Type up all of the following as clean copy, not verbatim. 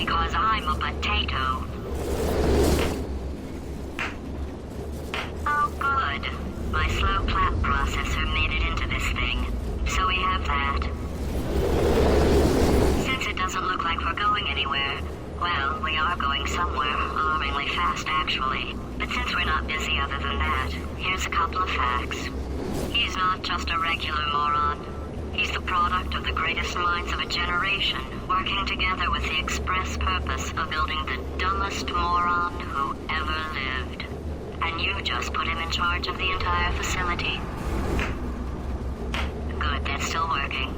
because I'm a potato. Oh, good. My slow clap processor made it into this thing, so we have that. Since it doesn't look like we're going anywhere, well, we are going somewhere, alarmingly fast actually. But since we're not busy other than that, here's a couple of facts. He's not just a regular moron. He's the product of the greatest minds of a generation, working together with the express purpose of building the dumbest moron who ever lived. And you just put him in charge of the entire facility. Good, that's still working.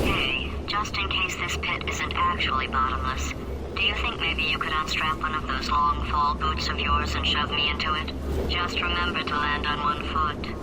Hey, just in case this pit isn't actually bottomless, do you think maybe you could unstrap one of those long fall boots of yours and shove me into it? Just remember to land on one foot.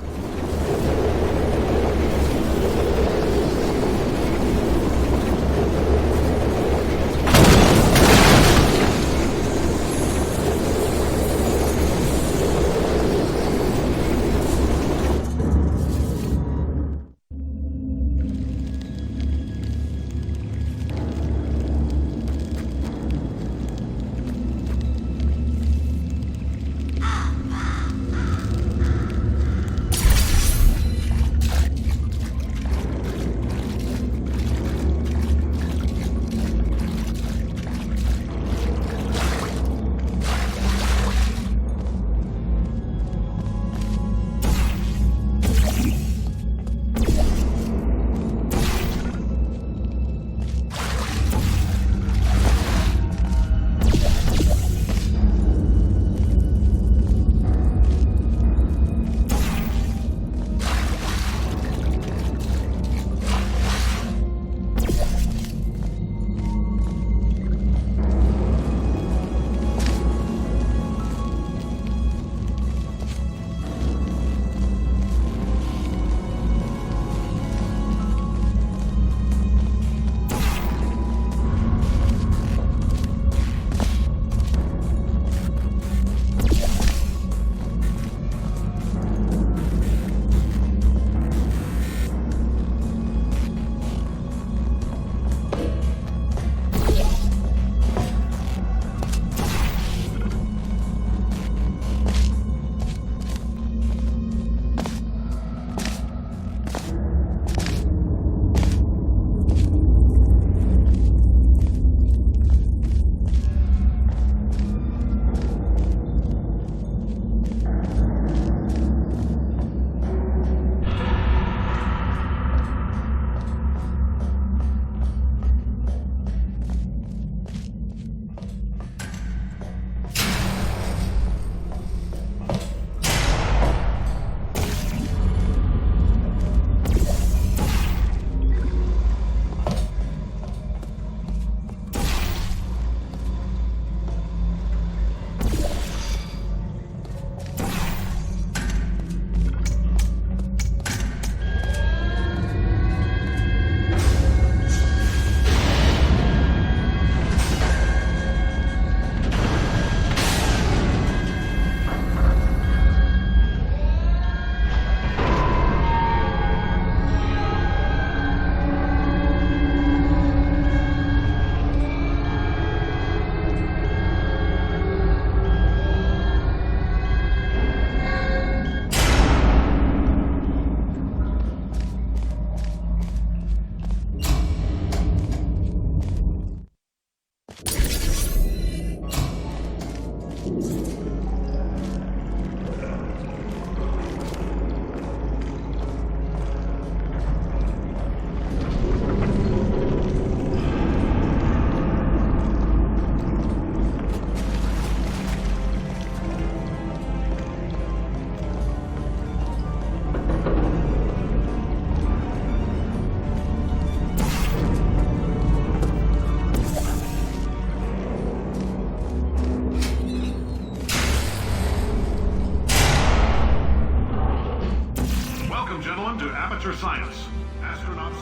aperture science. Astronauts,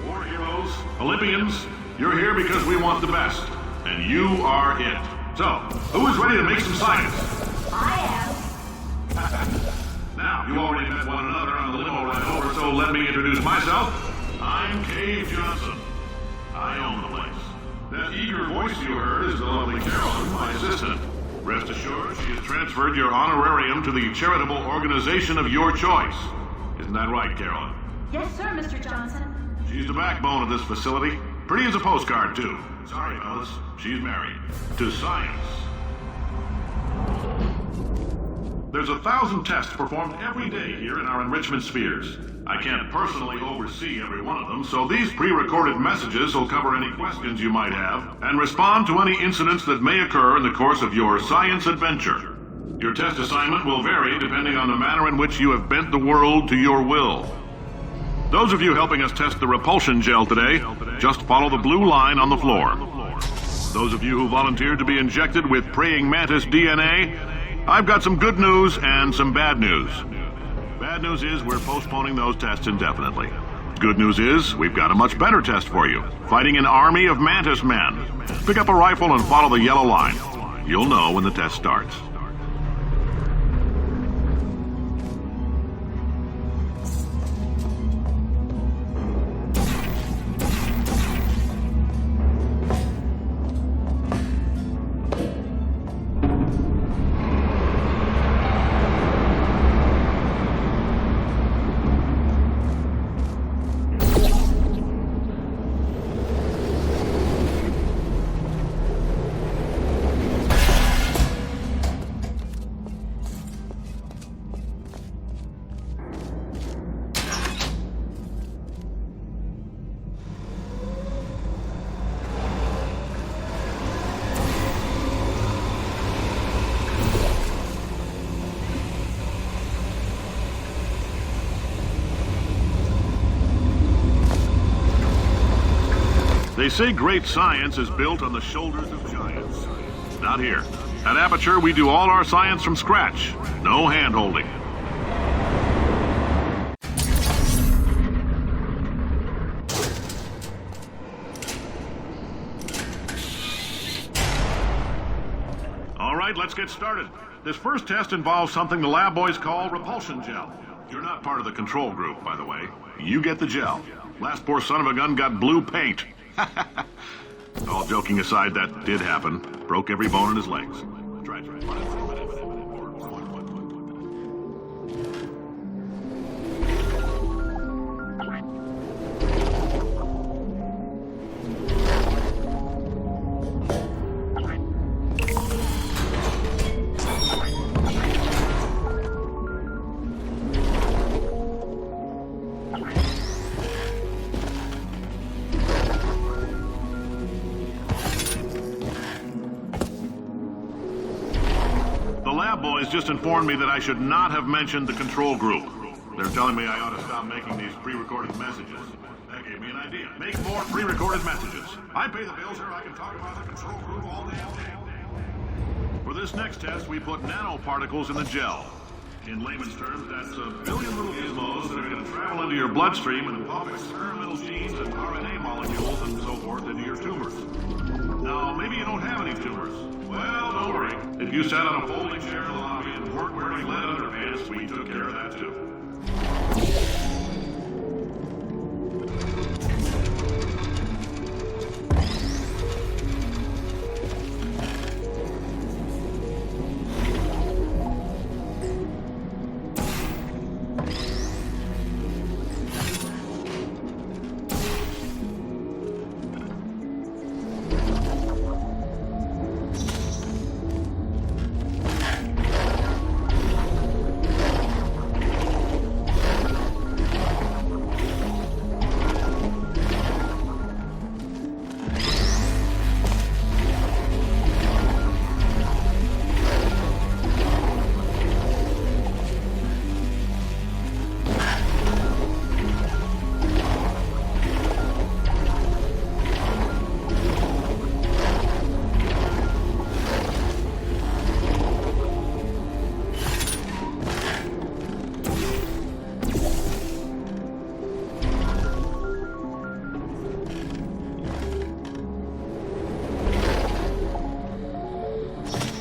war heroes, Olympians, you're here because we want the best. And you are it. So, who is ready to make some science? I am. Now, you already met one another on the limo ride over, so let me introduce myself. I'm Cave Johnson. I own the place. That eager voice you heard is the lovely Carolyn, my assistant. Rest assured, she has transferred your honorarium to the charitable organization of your choice. Isn't that right, Carolyn? Yes, sir, Mr. Johnson. She's the backbone of this facility. Pretty as a postcard, too. Sorry, fellas. She's married. To science. There's 1,000 tests performed every day here in our enrichment spheres. I can't personally oversee every one of them, so these pre-recorded messages will cover any questions you might have and respond to any incidents that may occur in the course of your science adventure. Your test assignment will vary depending on the manner in which you have bent the world to your will. Those of you helping us test the repulsion gel today, just follow the blue line on the floor. Those of you who volunteered to be injected with praying mantis DNA, I've got some good news and some bad news. Bad news is we're postponing those tests indefinitely. Good news is we've got a much better test for you. Fighting an army of mantis men. Pick up a rifle and follow the yellow line. You'll know when the test starts. They say great science is built on the shoulders of giants. Not here. At Aperture, we do all our science from scratch. No hand-holding. All right, let's get started. This first test involves something the lab boys call repulsion gel. You're not part of the control group, by the way. You get the gel. Last poor son of a gun got blue paint. All joking aside, that did happen. Broke every bone in his legs. Try. Boys just informed me that I should not have mentioned the control group. They're telling me I ought to stop making these pre-recorded messages. That gave me an idea. Make more pre-recorded messages. I pay the bills here. I can talk about the control group all damn day. For this next test, we put nanoparticles in the gel. In layman's terms, that's a billion little gizmos that are going to travel into your bloodstream and pump experimental genes and RNA molecules and so forth into your tumors. Now, maybe you don't have any tumors. Well, don't worry. If you sat on a folding chair in the lobby and weren't wearing lead underpants, we took care of that too.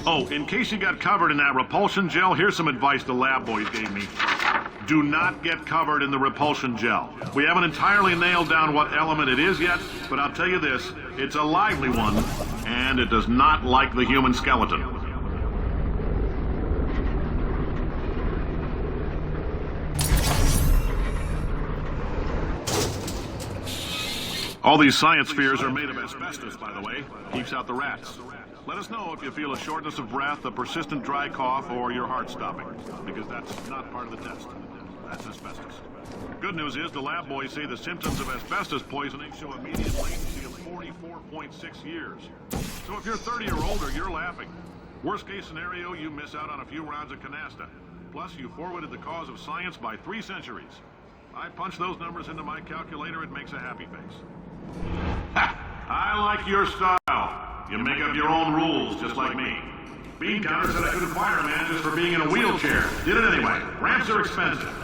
Oh, in case you got covered in that repulsion gel, here's some advice the lab boys gave me. do not get covered in the repulsion gel. We haven't entirely nailed down what element it is yet, but I'll tell you this, it's a lively one, and it does not like the human skeleton. All these science spheres are made of asbestos, by the way. Keeps out the rats. Let us know if you feel a shortness of breath, a persistent dry cough, or your heart stopping, because that's not part of the test. That's asbestos. Good news is the lab boys say the symptoms of asbestos poisoning show a median latency of 44.6 years. So if you're 30 or older, you're laughing. Worst case scenario, you miss out on a few rounds of canasta. Plus, you forwarded the cause of science by 3 centuries. I punch those numbers into my calculator, it makes a happy face. Ha! I like your style. You make up your own rules, just like me. Bean Counter said I couldn't fire a man just for being in a wheelchair. Did it anyway. Ramps are expensive.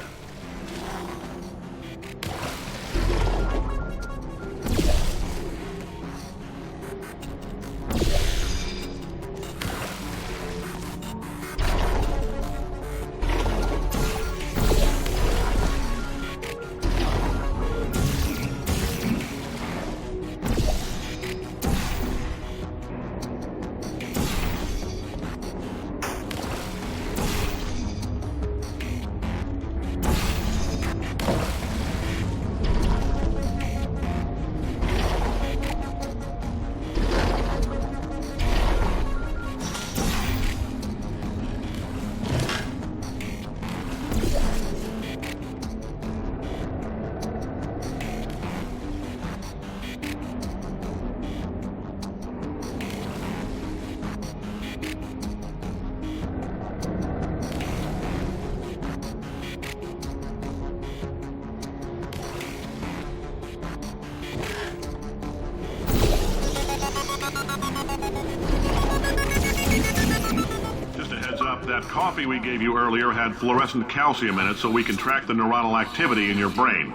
That coffee we gave you earlier had fluorescent calcium in it so we can track the neuronal activity in your brain.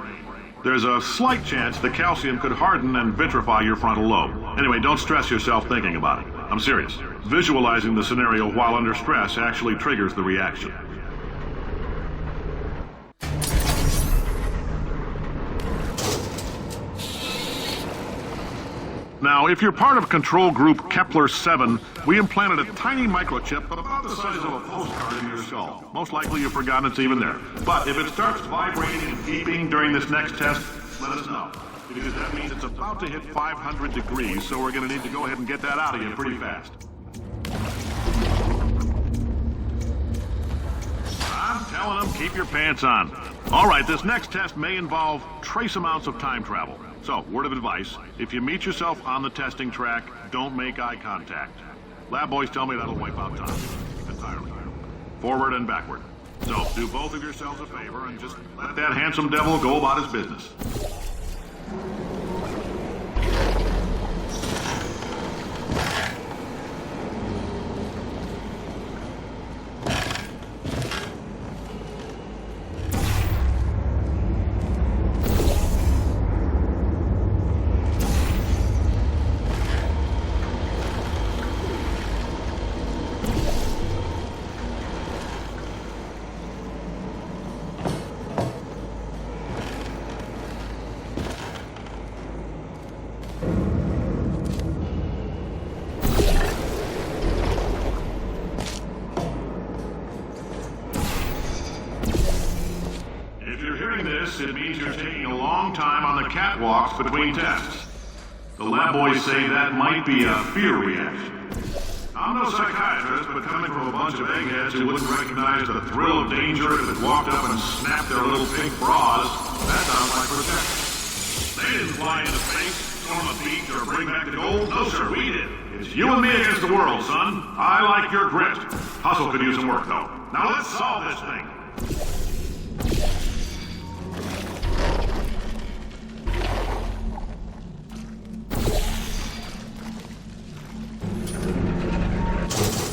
There's a slight chance the calcium could harden and vitrify your frontal lobe. Anyway, don't stress yourself thinking about it. I'm serious. Visualizing the scenario while under stress actually triggers the reaction. Now, if you're part of control group Kepler-7, we implanted a tiny microchip about the size of a postcard in your skull. Most likely you've forgotten it's even there. But if it starts vibrating and beeping during this next test, let us know. Because that means it's about to hit 500 degrees, so we're going to need to go ahead and get that out of you pretty fast. I'm telling them, keep your pants on. All right, this next test may involve trace amounts of time travel. So, word of advice, if you meet yourself on the testing track, don't make eye contact. Lab boys tell me that'll wipe out time. Entirely. Forward and backward. So, do both of yourselves a favor and just let that handsome devil go about his business. It means you're taking a long time on the catwalks between tests. The lab boys say that might be a fear reaction. I'm no psychiatrist, but coming from a bunch of eggheads who wouldn't recognize the thrill of danger if it walked up and snapped their little pink bras, that sounds like protection. They didn't fly into space, storm a beach, or bring back the gold. No, sir, we did. It's you and me against the world, son. I like your grit. Hustle could use some work, though. Now let's solve this thing.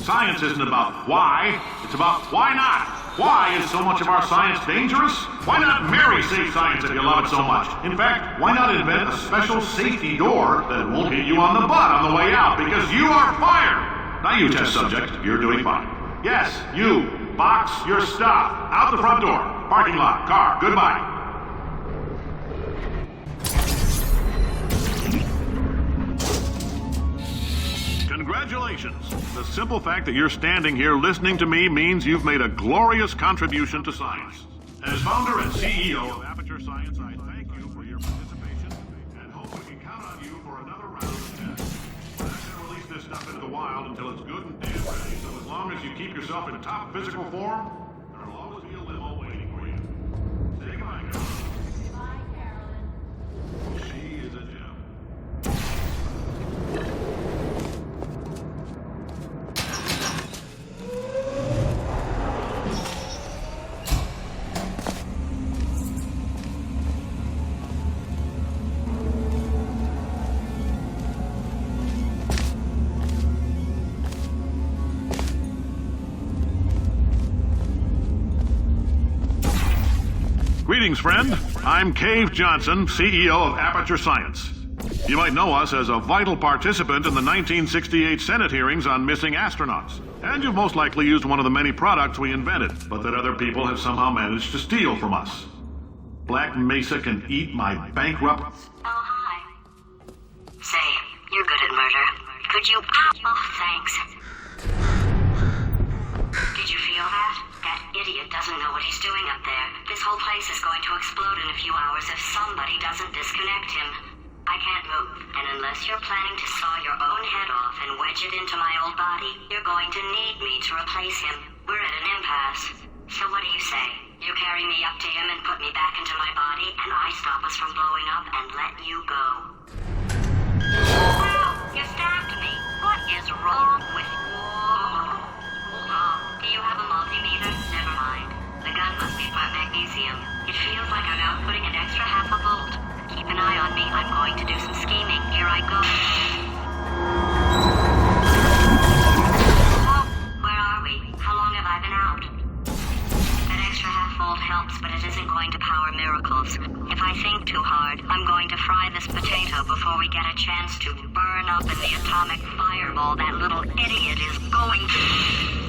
Science isn't about why, it's about why not. Why is so much of our science dangerous? Why not marry safe science if you love it so much? In fact, why not invent a special safety door that won't hit you on the butt on the way out, because you are fired. Now you, test subject, you're doing fine. Yes, you, box your stuff, out the front door. Parking lot. Car. Goodbye. Congratulations. The simple fact that you're standing here listening to me means you've made a glorious contribution to science. As founder and CEO of Aperture Science, I thank you for your participation and hope we can count on you for another round of tests. We're not going to release this stuff into the wild until it's good and damn ready, so as long as you keep yourself in top physical form, there'll always be a limo waiting for you. Say goodbye, Carolyn. Bye, Carolyn. She is a gem. Greetings, friend. I'm Cave Johnson, CEO of Aperture Science. You might know us as a vital participant in the 1968 Senate hearings on missing astronauts. And you've most likely used one of the many products we invented, but that other people have somehow managed to steal from us. Black Mesa can eat my bankrupt... Oh, hi. Say, you're good at murder. Could you... Oh, thanks. Did you feel that? That idiot doesn't know what he's doing up there. This whole place is going to explode in a few hours if somebody doesn't disconnect him. I can't move, and unless you're planning to saw your own head off and wedge it into my old body, you're going to need me to replace him. We're at an impasse. So what do you say? You carry me up to him and put me back into my body, and I stop us from blowing up and let you go. Wow, you stabbed me. What is wrong with you? Do you have a multimeter? Never mind. The gun must be part magnesium. It feels like I'm outputting an extra half a volt. Keep an eye on me. I'm going to do some scheming. Here I go. Oh, where are we? How long have I been out? That extra half volt helps, but it isn't going to power miracles. If I think too hard, I'm going to fry this potato before we get a chance to burn up in the atomic fireball that little idiot is going to...